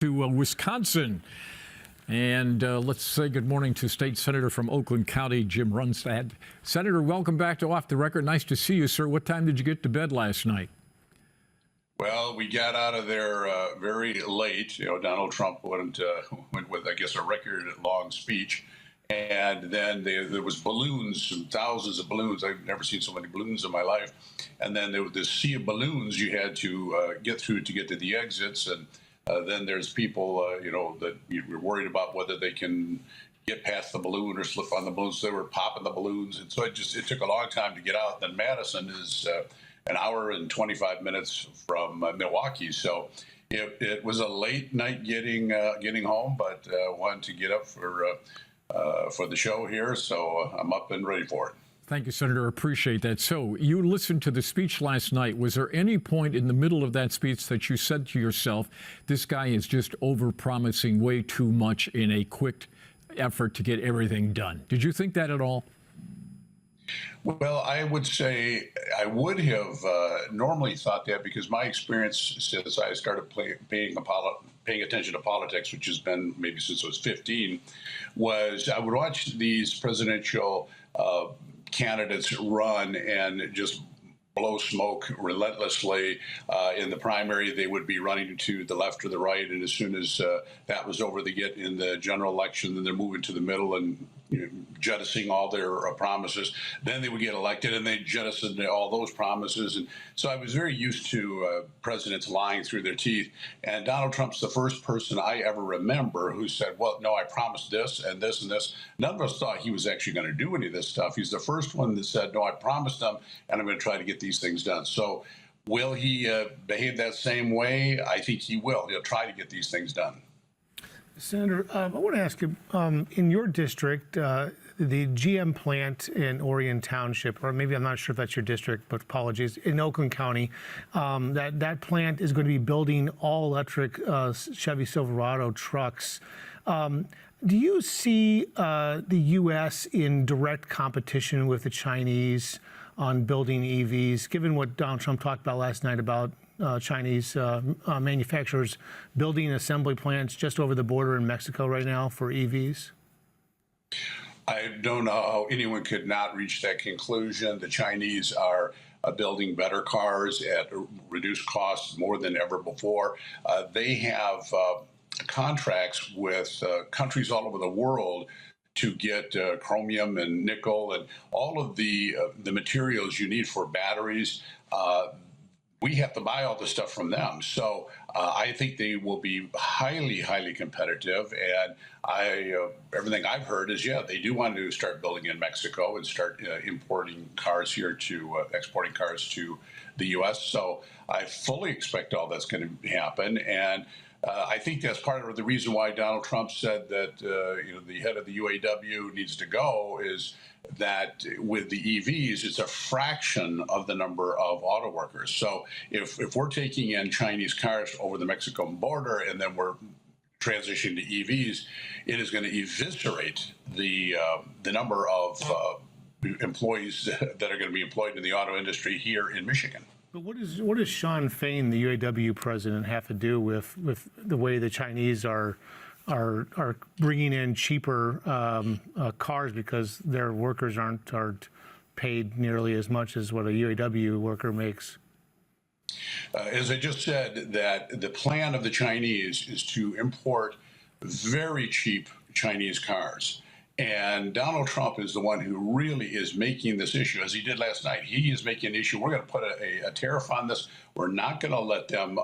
To Wisconsin. And let's say good morning to State Senator from Oakland County, Jim Runestad. Senator, welcome back to Off the Record. Nice to see you, sir. What time did you get to bed last night? Well, we got out of there very late. Donald Trump went with, I guess, a record-long speech. And then there was balloons, thousands of balloons. I've never seen so many balloons in my life. And then there was this sea of balloons you had to get through to get to the exits. And then there's people, that you're worried about whether they can get past the balloon or slip on the balloons. They were popping the balloons. And so it took a long time to get out. Then Madison is an hour and 25 minutes from Milwaukee. So it was a late night getting home, but wanted to get up for the show here. So I'm up and ready for it. Thank you, Senator. Appreciate that. So you listened to the speech last night. Was there any point in the middle of that speech that you said to yourself, this guy is just over-promising way too much in a quick effort to get everything done? Did you think that at all? Well, I would say I would have normally thought that, because my experience since I started paying attention to politics, which has been maybe since I was 15, was I would watch these presidential candidates run and just blow smoke relentlessly. In the primary, they would be running to the left or the right, and as soon as that was over, they get in the general election, then they're moving to the middle and jettisoning all their promises. Then they would get elected, and they jettisoned all those promises. And so I was very used to presidents lying through their teeth. And Donald Trump's the first person I ever remember who said, well, no, I promised this and this and this. None of us thought he was actually going to do any of this stuff. He's the first one that said, no, I promised them, and I'm going to try to get these things done. So will he behave that same way? I think he will. He'll try to get these things done. Senator, I want to ask you, in your district, the GM plant in Orion Township, or maybe I'm not sure if that's your district, but apologies, in Oakland County, that plant is going to be building all-electric Chevy Silverado trucks. Do you see the U.S. in direct competition with the Chinese on building EVs, given what Donald Trump talked about last night about Chinese manufacturers building assembly plants just over the border in Mexico right now for EVs? I don't know how anyone could not reach that conclusion. The Chinese are building better cars at reduced costs more than ever before. They have contracts with countries all over the world to get chromium and nickel and all of the materials you need for batteries. We have to buy all the stuff from them. So I think they will be highly, highly competitive. And everything I've heard is, yeah, they do want to start building in Mexico and start importing cars here exporting cars to the U.S. So I fully expect all that's going to happen. And I think that's part of the reason why Donald Trump said that the head of the UAW needs to go, is that with the EVs, it's a fraction of the number of auto workers. So if we're taking in Chinese cars over the Mexican border and then we're transitioning to EVs, it is going to eviscerate the number of employees that are going to be employed in the auto industry here in Michigan. But what does Shawn Fain, the UAW president, have to do with the way the Chinese are bringing in cheaper cars because their workers aren't paid nearly as much as what a UAW worker makes? As I just said, that the plan of the Chinese is to import very cheap Chinese cars. And Donald Trump is the one who really is making this issue, as he did last night. He is making an issue. We're going to put a tariff on this. We're not going to let them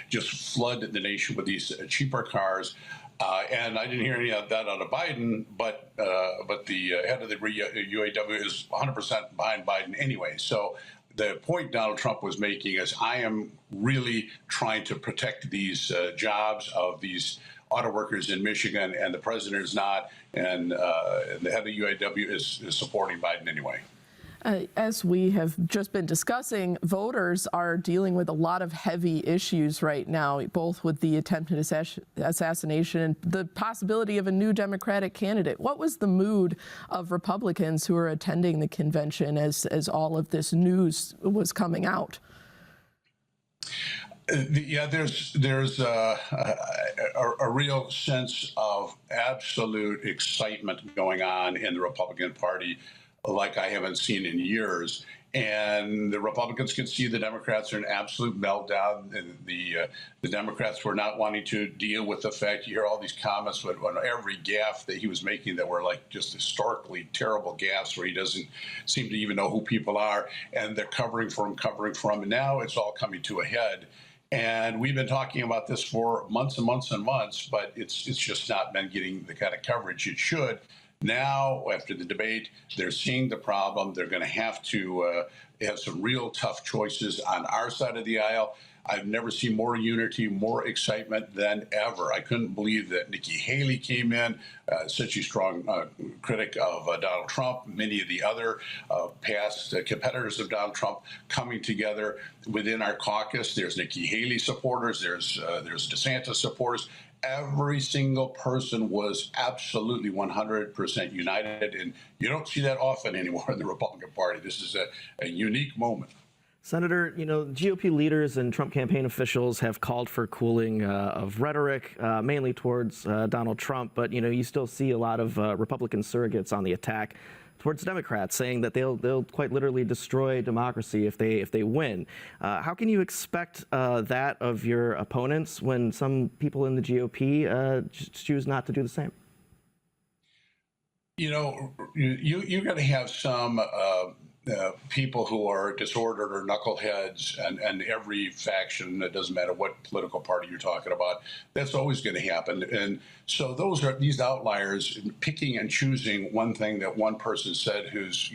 just flood the nation with these cheaper cars. And I didn't hear any of that out of Biden, but the head of the UAW is 100% behind Biden anyway. So the point Donald Trump was making is, I am really trying to protect these jobs of these auto workers in Michigan, and the president is not, and the head of the UAW is supporting Biden anyway. As we have just been discussing, voters are dealing with a lot of heavy issues right now, both with the attempted assassination and the possibility of a new Democratic candidate. What was the mood of Republicans who are attending the convention as all of this news was coming out? Yeah, there's a real sense of absolute excitement going on in the Republican Party, like I haven't seen in years. And the Republicans can see the Democrats are in absolute meltdown. The Democrats were not wanting to deal with the fact, you hear all these comments on every gaffe that he was making that were like just historically terrible gaffes where he doesn't seem to even know who people are, and they're covering for him. And now it's all coming to a head. And we've been talking about this for months and months and months, but it's just not been getting the kind of coverage it should. Now, after the debate, they're seeing the problem. They're going to have to have some real tough choices on our side of the aisle. I've never seen more unity, more excitement than ever. I couldn't believe that Nikki Haley came in, such a strong critic of Donald Trump, many of the other past competitors of Donald Trump coming together within our caucus. There's Nikki Haley supporters, there's DeSantis supporters. Every single person was absolutely 100% united, and you don't see that often anymore in the Republican Party. This is a unique moment. Senator, GOP leaders and Trump campaign officials have called for cooling of rhetoric, mainly towards Donald Trump, but you still see a lot of Republican surrogates on the attack towards Democrats, saying that they'll quite literally destroy democracy if they win. How can you expect that of your opponents when some people in the GOP choose not to do the same? You're going to have some people who are disordered or knuckleheads, and every faction, it doesn't matter what political party you're talking about, that's always going to happen. And so these outliers picking and choosing one thing that one person said, who's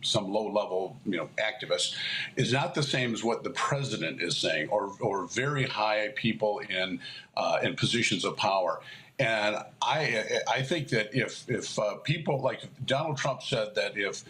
some low-level activist, is not the same as what the president is saying, or very high people in positions of power. And I think that if people like Donald Trump said that if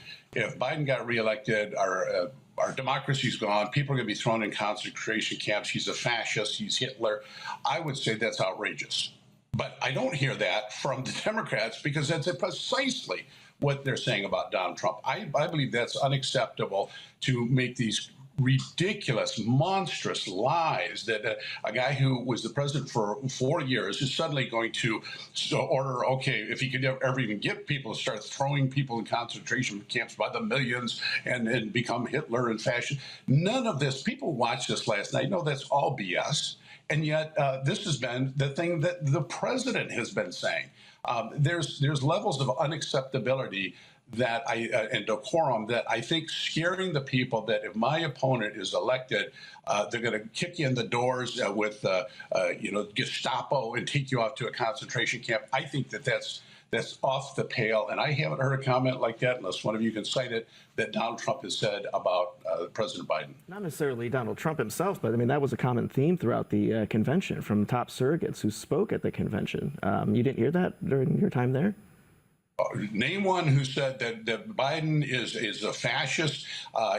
Biden got reelected, our democracy's gone, people are going to be thrown in concentration camps, he's a fascist, he's Hitler, I would say that's outrageous. But I don't hear that from the Democrats, because that's precisely what they're saying about Donald Trump. I believe that's unacceptable, to make these ridiculous, monstrous lies that a guy who was the president for 4 years is suddenly going to order, okay, if he could ever even get people to start throwing people in concentration camps by the millions and become Hitler and fascist. None of this, people watched this last night, know that's all BS. And yet this has been the thing that the president has been saying. There's levels of unacceptability that and decorum that I think scaring the people, that if my opponent is elected, they're going to kick you in the doors with Gestapo and take you off to a concentration camp. I think that's off the pale, and I haven't heard a comment like that, unless one of you can cite it, that Donald Trump has said about President Biden. Not necessarily Donald Trump himself, but I mean that was a common theme throughout the convention from top surrogates who spoke at the convention. You didn't hear that during your time there? Name one who said that Biden is a fascist.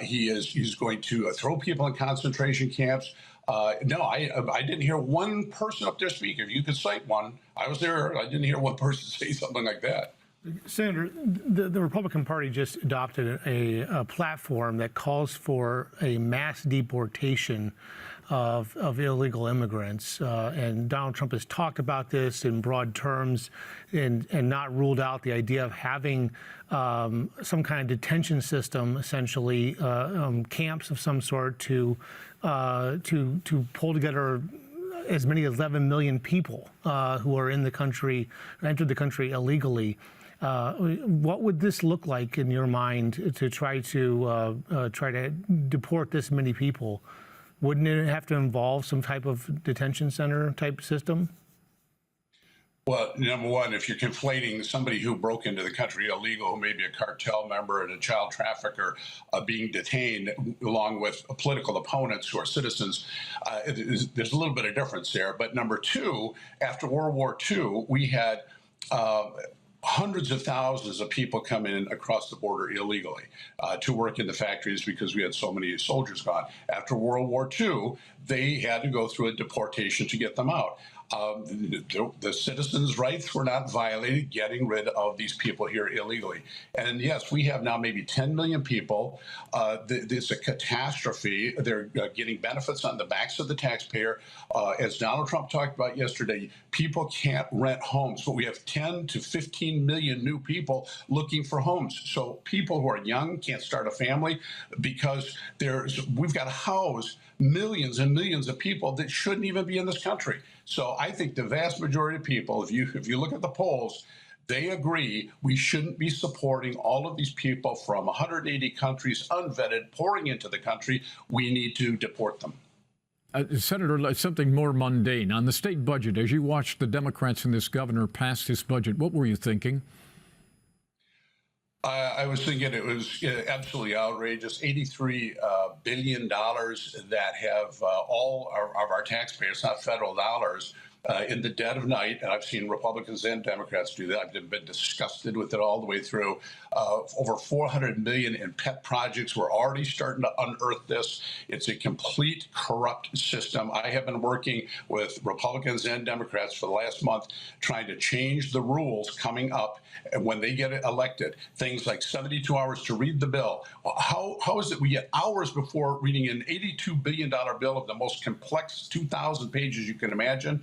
He's going to throw people in concentration camps. No, I didn't hear one person up there speak. If you could cite one, I was there. I didn't hear one person say something like that. Senator, the Republican Party just adopted a platform that calls for a mass deportation of illegal immigrants. And Donald Trump has talked about this in broad terms and not ruled out the idea of having some kind of detention system, essentially camps of some sort to pull together as many as 11 million people who are in the country, entered the country illegally. What would this look like in your mind to try to deport this many people? Wouldn't it have to involve some type of detention center type system? Well, number one, if you're conflating somebody who broke into the country illegal, who may be a cartel member and a child trafficker being detained, along with political opponents who are citizens, there's a little bit of difference there. But number two, after World War II, we had hundreds of thousands of people come in across the border illegally to work in the factories because we had so many soldiers gone. After World War II, they had to go through a deportation to get them out. The citizens' rights were not violated, getting rid of these people here illegally. And yes, we have now maybe 10 million people. It's a catastrophe. They're getting benefits on the backs of the taxpayer. As Donald Trump talked about yesterday, people can't rent homes, but we have 10 to 15 million new people looking for homes. So people who are young can't start a family because we've got to house millions and millions of people that shouldn't even be in this country. So I think the vast majority of people, if you look at the polls, they agree we shouldn't be supporting all of these people from 180 countries unvetted pouring into the country. We need to deport them. Senator, something more mundane. On the state budget, as you watched the Democrats and this governor pass this budget, what were you thinking? I was thinking it was absolutely outrageous. $83 billion that have all of our taxpayers, not federal dollars, in the dead of night. And I've seen Republicans and Democrats do that. I've been disgusted with it all the way through. Over $400 million in pet projects. We're already starting to unearth this. It's a complete corrupt system. I have been working with Republicans and Democrats for the last month trying to change the rules coming up when they get elected. Things like 72 hours to read the bill. How is it we get hours before reading an $82 billion bill of the most complex 2,000 pages you can imagine?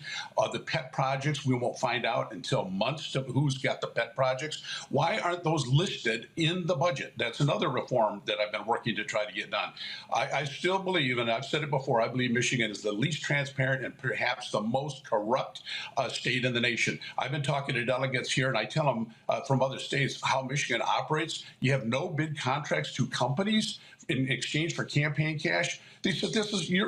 The pet projects, we won't find out until months to who's got the pet projects. Why aren't those listed in the budget? That's another reform that I've been working to try to get done. I still believe, and I've said it before, I believe Michigan is the least transparent and perhaps the most corrupt state in the nation. I've been talking to delegates here, and I tell them from other states how Michigan operates. You have no bid contracts to companies in exchange for campaign cash. They said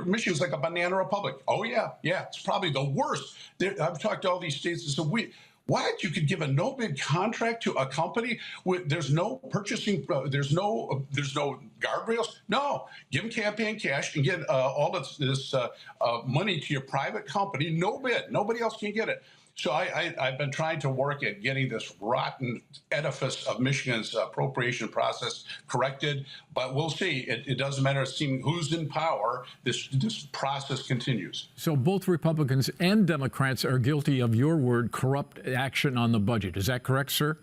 Michigan's like a banana republic. Oh yeah, it's probably the worst. I've talked to all these states and said, what? You could give a no bid contract to a company with there's no purchasing, there's no guardrails. No, give them campaign cash and get all this money to your private company. No bid. Nobody else can get it. So I've been trying to work at getting this rotten edifice of Michigan's appropriation process corrected, but we'll see. It doesn't matter seeing who's in power. This process continues. So both Republicans and Democrats are guilty of your word, corrupt action on the budget. Is that correct, sir?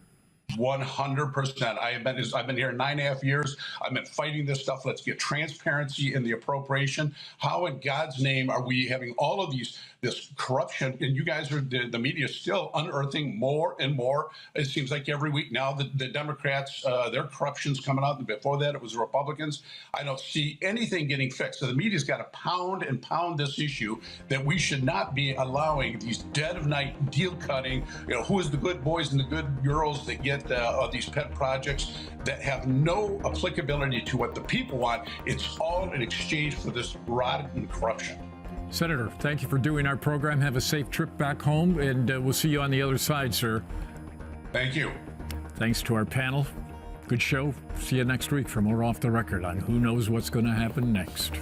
100%. I've been here 9.5 years. I've been fighting this stuff. Let's get transparency in the appropriation. How in God's name are we having all of this corruption? And you guys the media is still unearthing more and more. It seems like every week now the Democrats, their corruption's coming out. And before that, it was the Republicans. I don't see anything getting fixed. So the media's got to pound and pound this issue that we should not be allowing these dead of night deal cutting. Who is the good boys and the good girls that get these pet projects that have no applicability to what the people want. It's all in exchange for this rotten corruption. Senator, thank you for doing our program. Have a safe trip back home, and we'll see you on the other side, sir. Thank you. Thanks to our panel. Good show. See you next week for more Off the Record on who knows what's going to happen next.